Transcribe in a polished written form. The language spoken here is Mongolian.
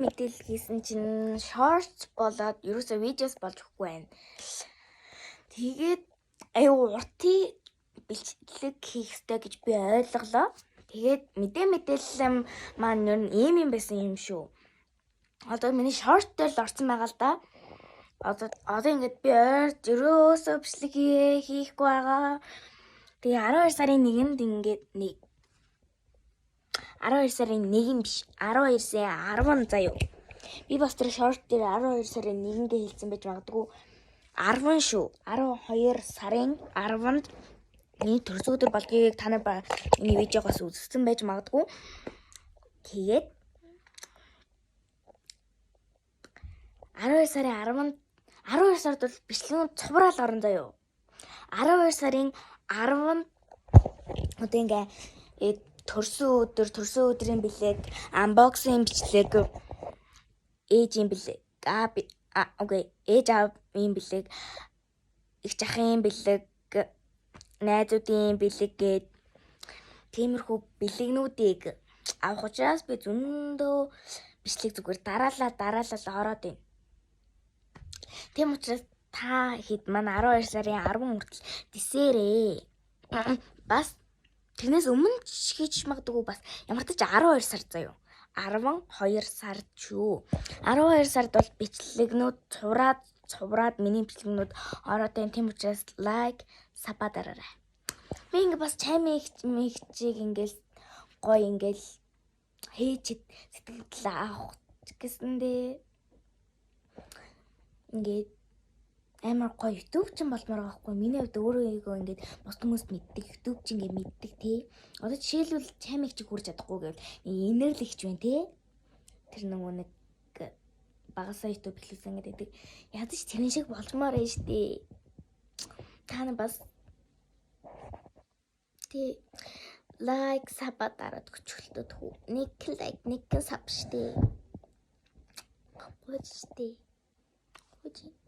Мэдээлэл хийсэн чинь short болоод ерөөсөө видеос болж өгөхгүй байна. Тэгээд уртын бэлтгэл хийх хэрэгтэй гэж би ойлголоо. Тэгээд мэдээлэл маань ер нь ийм юм байсан юм шүү. Одоо миний short дээр л орсон байгаа л да. Одоо ингээд би ойрт ерөөсөө бичлэг хийхгүй байгаа. Тэгээ 12 сарын 1-нд ингээд 12 сарын 1 биш 12 сарын 10 заяа. Би бас тэр short дээр 12 сарын 1-нд хэлсэн байж магадгүй 10 шүү. 12 сарын 10-нд миний төрс өдөр болдгийг та нар миний видеогоос үзсэн байж магадгүй. Тэгээд 12 сарын 10-нд 12 сард бол бичлэгүүд цувраал орон заяа. 12 сарын 10-нд одоо ингээ төрсөн өдрийн бэлэг, unboxing бичлэг, ээжийн бэлэг, ээж аавын бэлэг, их захын бэлэг, найзуудын бэлэг гээд тиймэрхүү бэлэгнүүдийг авах учраас би зөндөө бичлэг зүгээр дараалал ороод байна. Тийм учраас та хэд маань 12 сарын 10 хүртэл дисэрээ. Бас тэрнээс өмнө хийж магадгүй бас ямар ч 12 сар заяа. 12 сард шүү. 12 сард бол бичлэгнүүд цувраад миний бичлэгнүүд ороод байна. Тийм учраас лайк сабадараарай. Би ингээ бас чаймигчийг ингээл гоё ингээл хийж сэтгэл авах гэсэндээ ингээд амар гоё YouTube ч болмоор байгаа хгүй. Миний хувьд өөрийгөө ингээд бос хүмүүст мэддэг, YouTube ч ингээд мэддэг тий. Одоо жишээлбэл чамиг чи хүрч чадахгүй гэвэл инэрлэгч байна тий. Тэр нэг багасаа YouTube хэлсэн гэдэг. Ядаж тэрэн шиг болмоор байна штэ. Та нар бас тий лайк саба дараад өчөлтөд хүү. Нэг лайк, нэг саб штэ. Гоо штэ. Гоо